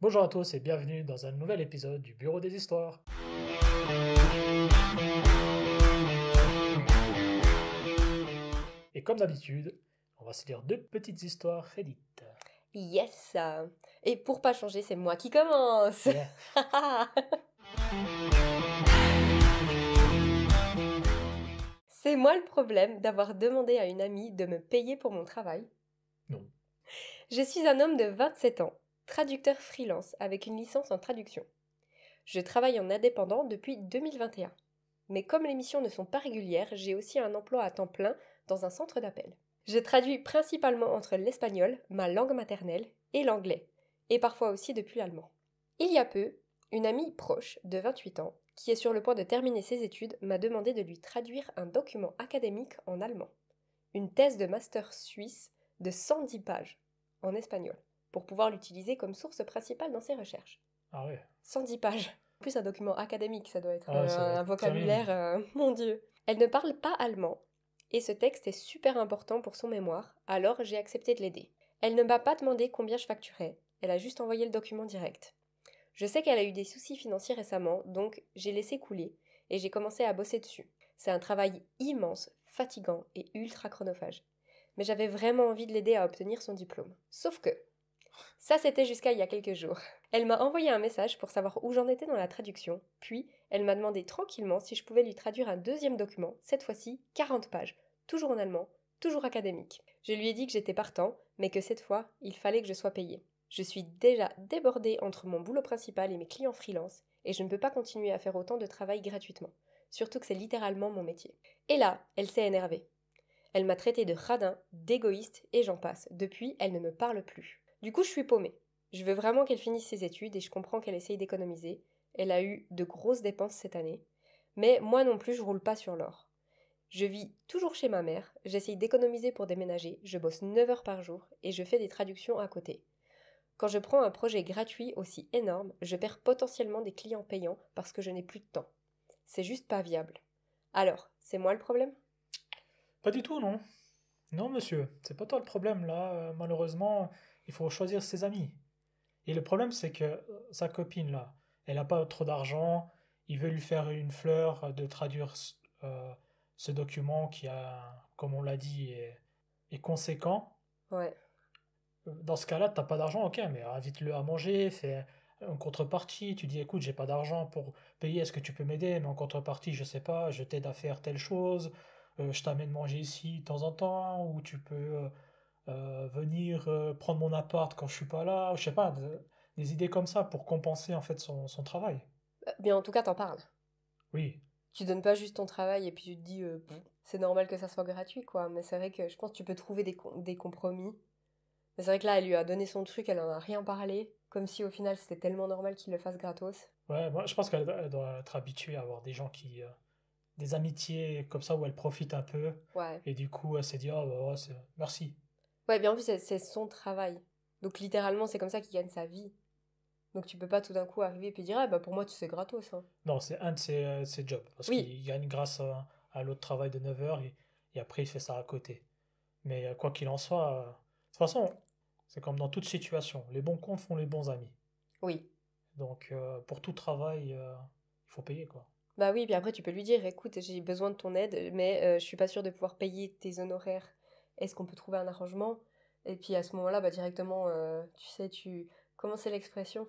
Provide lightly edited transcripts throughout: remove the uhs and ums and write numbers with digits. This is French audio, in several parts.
Bonjour à tous et bienvenue dans un nouvel épisode du Bureau des Histoires. Et comme d'habitude, on va se lire deux petites histoires Reddit. Yes! Et pour pas changer, c'est moi qui commence! Yeah. C'est moi le problème d'avoir demandé à une amie de me payer pour mon travail. Non. Je suis un homme de 27 ans, traducteur freelance avec une licence en traduction. Je travaille en indépendant depuis 2021. Mais comme les missions ne sont pas régulières, j'ai aussi un emploi à temps plein dans un centre d'appel. Je traduis principalement entre l'espagnol, ma langue maternelle, et l'anglais, et parfois aussi depuis l'allemand. Il y a peu, une amie proche de 28 ans, qui est sur le point de terminer ses études, m'a demandé de lui traduire un document académique en allemand. Une thèse de master suisse de 110 pages en espagnol, pour pouvoir l'utiliser comme source principale dans ses recherches. Ah ouais. 110 pages. En plus, un document académique, ça doit être Ah ouais, ça doit un être vocabulaire, mon Dieu. Elle ne parle pas allemand, et ce texte est super important pour son mémoire, alors j'ai accepté de l'aider. Elle ne m'a pas demandé combien je facturais, elle a juste envoyé le document direct. Je sais qu'elle a eu des soucis financiers récemment, donc j'ai laissé couler, et j'ai commencé à bosser dessus. C'est un travail immense, fatigant et ultra chronophage. Mais j'avais vraiment envie de l'aider à obtenir son diplôme. Sauf que, ça c'était jusqu'à il y a quelques jours. Elle m'a envoyé un message pour savoir où j'en étais dans la traduction, puis elle m'a demandé tranquillement si je pouvais lui traduire un deuxième document, cette fois-ci 40 pages, toujours en allemand, toujours académique. Je lui ai dit que j'étais partant, mais que cette fois, il fallait que je sois payée. Je suis déjà débordée entre mon boulot principal et mes clients freelance, et je ne peux pas continuer à faire autant de travail gratuitement. Surtout que c'est littéralement mon métier. Et là, elle s'est énervée. Elle m'a traité de radin, d'égoïste, et j'en passe. Depuis, elle ne me parle plus. Du coup, je suis paumée. Je veux vraiment qu'elle finisse ses études et je comprends qu'elle essaye d'économiser. Elle a eu de grosses dépenses cette année. Mais moi non plus, je roule pas sur l'or. Je vis toujours chez ma mère, j'essaye d'économiser pour déménager, je bosse 9 heures par jour et je fais des traductions à côté. Quand je prends un projet gratuit aussi énorme, je perds potentiellement des clients payants parce que je n'ai plus de temps. C'est juste pas viable. Alors, c'est moi le problème ? Pas du tout, non. Non, monsieur, c'est pas toi le problème là. Malheureusement, il faut choisir ses amis. Et le problème, c'est que sa copine là, elle a pas trop d'argent. Il veut lui faire une fleur de traduire euh, ce document qui a, comme on l'a dit, est conséquent. Ouais. Dans ce cas-là, t'as pas d'argent, ok, mais invite-le à manger, fais une contrepartie. Tu dis, écoute, j'ai pas d'argent pour payer, est-ce que tu peux m'aider? Mais en contrepartie, je sais pas, je t'aide à faire telle chose, je t'amène manger ici de temps en temps, ou tu peux venir prendre mon appart quand je suis pas là, ou je sais pas, des idées comme ça pour compenser en fait son travail. Bien, en tout cas, t'en parles. Oui, Tu donnes pas juste ton travail et puis tu te dis, c'est normal que ça soit gratuit, quoi. Mais c'est vrai que je pense que tu peux trouver des compromis. Mais c'est vrai que là, elle lui a donné son truc, elle en a rien parlé. Comme si au final, c'était tellement normal qu'il le fasse gratos. ouais, moi je pense qu'elle doit être habituée à avoir des gens qui, des amitiés comme ça où elle profite un peu, Ouais. et du coup elle s'est dit, ah bah ouais, merci. Ouais, bien en plus, c'est son travail. Donc littéralement, c'est comme ça qu'il gagne sa vie. Donc tu peux pas tout d'un coup arriver et puis dire, ah bah pour moi, tu sais gratos, hein. Non, c'est un de ses jobs, parce Oui, qu'il gagne grâce à l'autre travail de 9 heures, et après il fait ça à côté. Mais quoi qu'il en soit, de toute façon, c'est comme dans toute situation, les bons comptes font les bons amis. oui. Donc pour tout travail, il faut payer quoi. Bah oui, puis après, tu peux lui dire, écoute, j'ai besoin de ton aide, mais je suis pas sûre de pouvoir payer tes honoraires. Est-ce qu'on peut trouver un arrangement? Et puis à ce moment-là, bah directement, tu sais, tu... Comment c'est l'expression?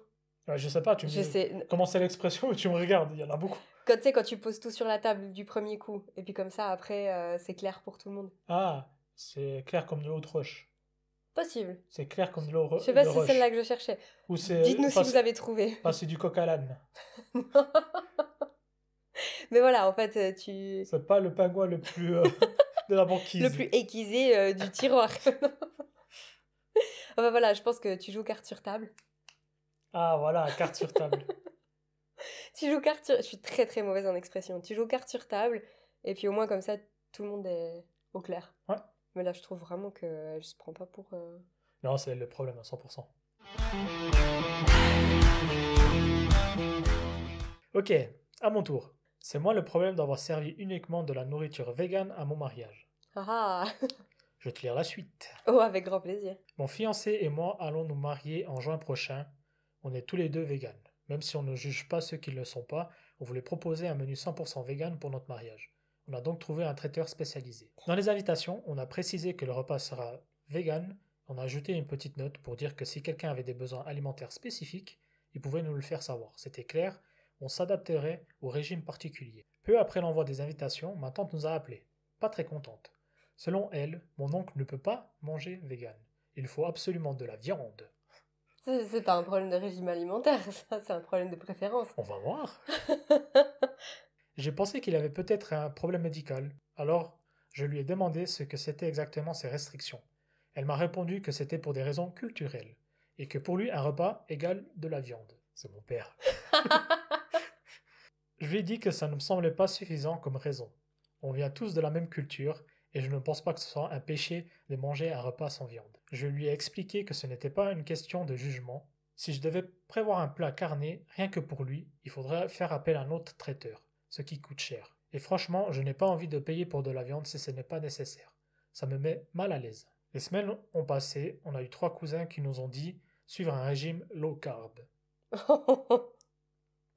Je sais pas, tu Je me sais. comment c'est l'expression et tu me regardes, il y en a beaucoup. Quand tu sais, quand tu poses tout sur la table du premier coup, et puis comme ça, après, c'est clair pour tout le monde. Ah, c'est clair comme de l'eau de roche. Possible. C'est clair comme de l'eau Je sais pas de si c'est celle-là roche. que je cherchais. Ou c'est Dites-nous si vous avez trouvé. c'est du coq à l'âne. Mais voilà, en fait, tu... C'est pas le pingouin le plus de la Le banquise. plus aiguisé du tiroir. Enfin voilà, je pense que tu joues carte sur table. Ah voilà, carte sur table. Tu joues carte sur... Je suis très très mauvaise en expression. Tu joues carte sur table, et puis au moins comme ça, tout le monde est au clair. Ouais. Mais là, je trouve vraiment qu'elle se prend pas pour... Non, c'est le problème à 100%. Ok, à mon tour. C'est moi le problème d'avoir servi uniquement de la nourriture végane à mon mariage. Ah ah. Je te lire la suite. Oh, avec grand plaisir. Mon fiancé et moi allons nous marier en juin prochain. On est tous les deux véganes. Même si on ne juge pas ceux qui ne le sont pas, on voulait proposer un menu 100% vegan pour notre mariage. On a donc trouvé un traiteur spécialisé. Dans les invitations, on a précisé que le repas sera vegan. On a ajouté une petite note pour dire que si quelqu'un avait des besoins alimentaires spécifiques, il pouvait nous le faire savoir. C'était clair, on s'adapterait au régime particulier. Peu après l'envoi des invitations, ma tante nous a appelés. Pas très contente. Selon elle, mon oncle ne peut pas manger vegan. Il faut absolument de la viande. C'est pas un problème de régime alimentaire, ça, c'est un problème de préférence. On va voir. J'ai pensé qu'il avait peut-être un problème médical. Alors, je lui ai demandé ce que c'était exactement ces restrictions. Elle m'a répondu que c'était pour des raisons culturelles et que pour lui un repas égale de la viande. C'est mon père. Je lui ai dit que ça ne me semblait pas suffisant comme raison. On vient tous de la même culture et je ne pense pas que ce soit un péché de manger un repas sans viande. Je lui ai expliqué que ce n'était pas une question de jugement. Si je devais prévoir un plat carné, rien que pour lui, il faudrait faire appel à un autre traiteur, ce qui coûte cher. Et franchement, je n'ai pas envie de payer pour de la viande si ce n'est pas nécessaire. Ça me met mal à l'aise. Les semaines ont passé, on a eu 3 cousins qui nous ont dit suivre un régime low carb.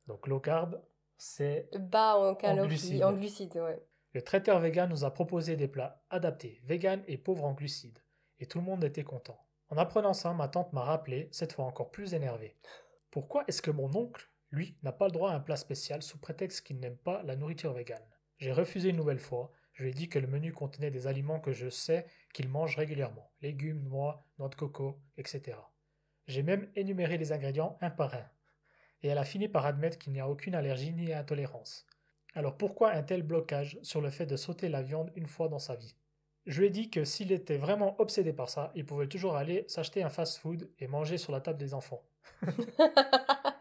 Donc low carb, c'est Bas en calories, glucides. en glucides, ouais. Le traiteur vegan nous a proposé des plats adaptés, vegan et pauvres en glucides. Et tout le monde était content. En apprenant ça, ma tante m'a rappelé, cette fois encore plus énervée. Pourquoi est-ce que mon oncle, lui, n'a pas le droit à un plat spécial sous prétexte qu'il n'aime pas la nourriture végane? J'ai refusé une nouvelle fois. Je lui ai dit que le menu contenait des aliments que je sais qu'il mange régulièrement. Légumes, noix, noix de coco, etc. J'ai même énuméré les ingrédients un par un. Et elle a fini par admettre qu'il n'y a aucune allergie ni intolérance. Alors pourquoi un tel blocage sur le fait de sauter la viande une fois dans sa vie? Je lui ai dit que s'il était vraiment obsédé par ça, il pouvait toujours aller s'acheter un fast-food et manger sur la table des enfants.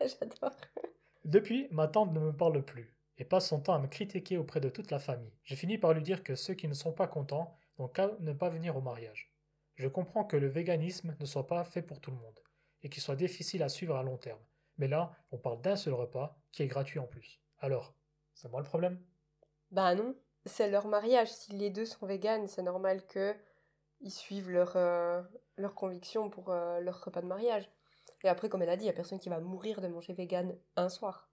J'adore. Depuis, ma tante ne me parle plus et passe son temps à me critiquer auprès de toute la famille. J'ai fini par lui dire que ceux qui ne sont pas contents n'ont qu'à ne pas venir au mariage. Je comprends que le véganisme ne soit pas fait pour tout le monde et qu'il soit difficile à suivre à long terme. Mais là, on parle d'un seul repas qui est gratuit en plus. Alors, c'est moi le problème? Bah non, c'est leur mariage. Si les deux sont véganes, c'est normal que ils suivent leur conviction pour leur repas de mariage. Et après, comme elle a dit, il n'y a personne qui va mourir de manger vegan un soir.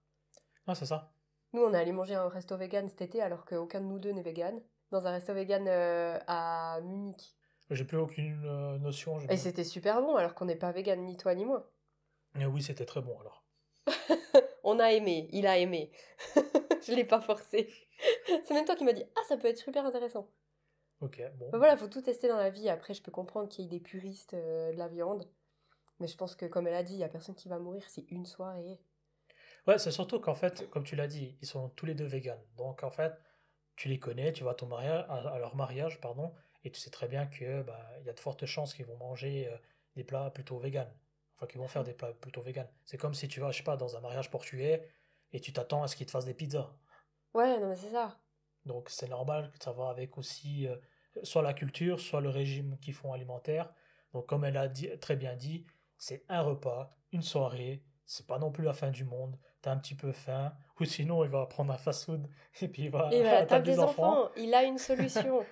Ah, c'est ça. Nous, on est allé manger à un resto vegan cet été alors qu'aucun de nous deux n'est vegan. Dans un resto vegan à Munich. J'ai plus aucune notion. Et c'était super bon alors qu'on n'est pas vegan, ni toi ni moi. Oui, c'était très bon alors. On a aimé, il a aimé. Je l'ai pas forcé. C'est même toi qui m'as dit ah ça peut être super intéressant. Ok, bon. Enfin, voilà, faut tout tester dans la vie. Après, je peux comprendre qu'il y ait des puristes de la viande, mais je pense que comme elle a dit, il y a personne qui va mourir si une soirée. Ouais, c'est surtout qu'en fait, comme tu l'as dit, ils sont tous les deux véganes. Donc en fait, tu les connais, tu vas à ton mariage, à leur mariage, pardon, et tu sais très bien que bah, il y a de fortes chances qu'ils vont manger des plats plutôt véganes. Enfin, qu'ils vont faire des plats plutôt véganes. C'est comme si tu vas, je sais pas, dans un mariage portugais et tu t'attends à ce qu'ils te fassent des pizzas. Ouais, non mais c'est ça. Donc c'est normal que ça va avec aussi soit la culture, soit le régime qu'ils font alimentaire. Donc comme elle a très bien dit, c'est un repas, une soirée, c'est pas non plus la fin du monde. T'as un petit peu faim, ou sinon il va prendre un fast-food et puis il va Et à voilà, la table table des des enfants. enfants, il a une solution.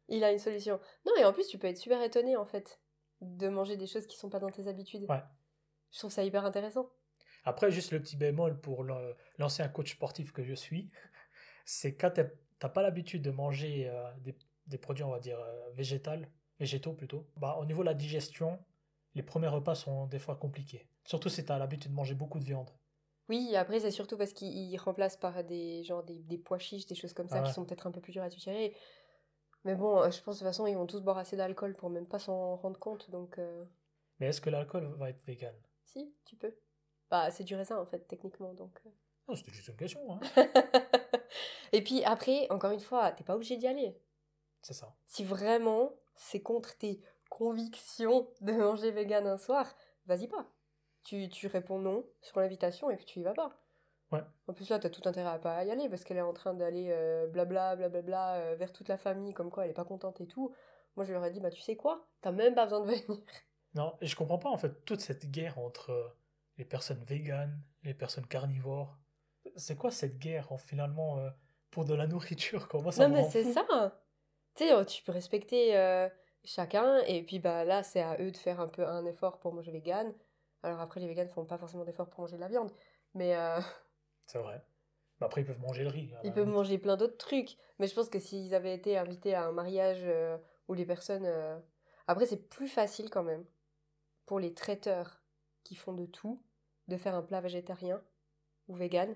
Il a une solution. Non, et en plus, tu peux être super étonné en fait de manger des choses qui sont pas dans tes habitudes. Ouais. Je trouve ça hyper intéressant. Après, juste le petit bémol pour l'ancien coach sportif que je suis, c'est quand t'as pas l'habitude de manger des produits, on va dire, végétaux plutôt, bah, au niveau de la digestion, les premiers repas sont des fois compliqués. Surtout si t'as l'habitude de manger beaucoup de viande. Oui, après, c'est surtout parce qu'il remplace par des pois chiches, des choses comme ça Ah qui ouais. sont peut-être un peu plus dures à digérer. Mais bon, je pense de toute façon, ils vont tous boire assez d'alcool pour même pas s'en rendre compte, donc Mais est-ce que l'alcool va être vegan? si, tu peux. Bah, c'est du raisin en fait, techniquement, donc. Non, c'était juste une question, hein. Et puis après, encore une fois, t'es pas obligé d'y aller. C'est ça. Si vraiment c'est contre tes convictions de manger vegan un soir, vas-y pas. Tu réponds non sur l'invitation et puis tu y vas pas. Ouais. En plus là, t'as tout intérêt à pas y aller parce qu'elle est en train d'aller blabla, blablabla vers toute la famille comme quoi elle est pas contente et tout. Moi je lui aurais dit, bah tu sais quoi, t'as même pas besoin de venir. Non, et je comprends pas en fait toute cette guerre entre les personnes véganes, les personnes carnivores. C'est quoi cette guerre finalement pour de la nourriture, quoi? Moi ça Non me mais rend c'est fou. ça. Tu sais, tu peux respecter chacun et puis bah là c'est à eux de faire un peu un effort pour manger vegan. Alors après, les véganes font pas forcément d'efforts pour manger de la viande, mais C'est vrai. Mais après, ils peuvent manger le riz, à ils la peuvent limite. manger plein d'autres trucs. Mais je pense que s'ils avaient été invités à un mariage où les personnes... Après, c'est plus facile quand même pour les traiteurs qui font de tout de faire un plat végétarien ou vegan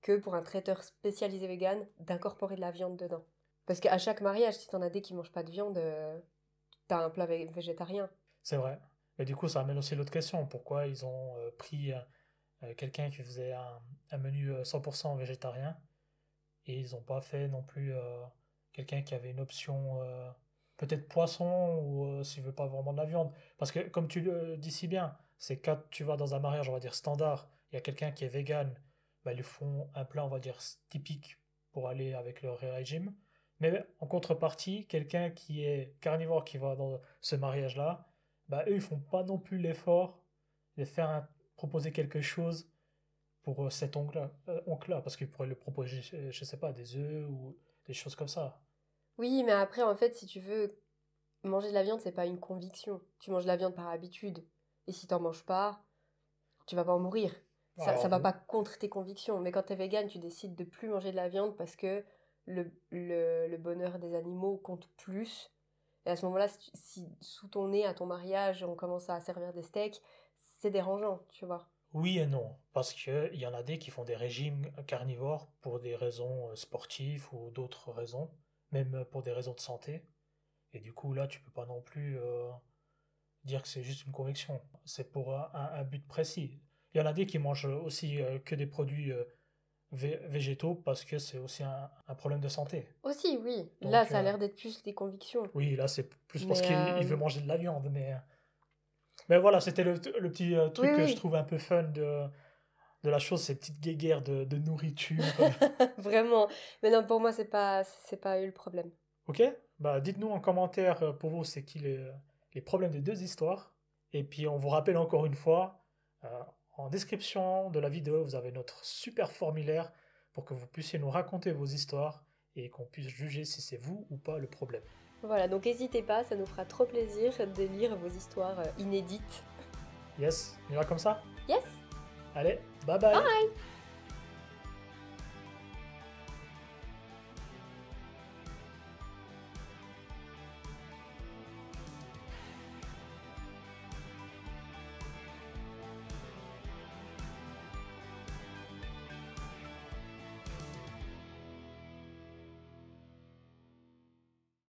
que pour un traiteur spécialisé vegan d'incorporer de la viande dedans. Parce qu'à chaque mariage, si t'en as des qui mangent pas de viande, t'as un plat végétarien. C'est vrai. Mais du coup, ça amène aussi l'autre question. Pourquoi ils ont pris quelqu'un qui faisait un menu 100% végétarien et ils n'ont pas fait non plus quelqu'un qui avait une option peut-être poisson ou s'il veut pas vraiment de la viande. Parce que comme tu le dis si bien, c'est quand tu vas dans un mariage, on va dire standard, il y a quelqu'un qui est vegan, bah, ils lui font un plat, on va dire typique pour aller avec leur régime. Mais en contrepartie, quelqu'un qui est carnivore qui va dans ce mariage-là, bah, eux, ils font pas non plus l'effort de faire proposer quelque chose pour cet oncle-là, parce qu'il pourrait le proposer, je sais pas, des œufs ou des choses comme ça. Oui, mais après, en fait, si tu veux, manger de la viande, c'est pas une conviction. Tu manges de la viande par habitude. Et si t'en manges pas, tu vas pas en mourir. Ça Alors, va pas contre tes convictions. Mais quand t'es vegan, tu décides de plus manger de la viande parce que le bonheur des animaux compte plus. Et à ce moment-là, si sous ton nez, à ton mariage, on commence à servir des steaks, c'est dérangeant, tu vois. oui et non, parce qu'il y en a des qui font des régimes carnivores pour des raisons sportives ou d'autres raisons, même pour des raisons de santé. Et du coup, là, tu peux pas non plus dire que c'est juste une conviction. C'est pour un but précis. Il y en a des qui mangent aussi que des produits végétaux parce que c'est aussi un problème de santé. Aussi, oui. Là, Donc, ça a l'air d'être plus des convictions. oui, là, c'est plus parce Mais qu'il veut manger de la viande. Mais voilà, c'était le petit oui, truc que je oui. trouve un peu fun de la chose, ces petites guéguerres de nourriture. Vraiment. Mais non, pour moi, c'est pas eu le problème. Ok? Bah, dites-nous en commentaire pour vous, c'est qui les problèmes des deux histoires. Et puis, on vous rappelle encore une fois, euh, en description de la vidéo, vous avez notre super formulaire pour que vous puissiez nous raconter vos histoires et qu'on puisse juger si c'est vous ou pas le problème. Voilà, donc n'hésitez pas, ça nous fera trop plaisir de lire vos histoires inédites. Yes? On y va comme ça? Yes! Allez, bye bye! Bye!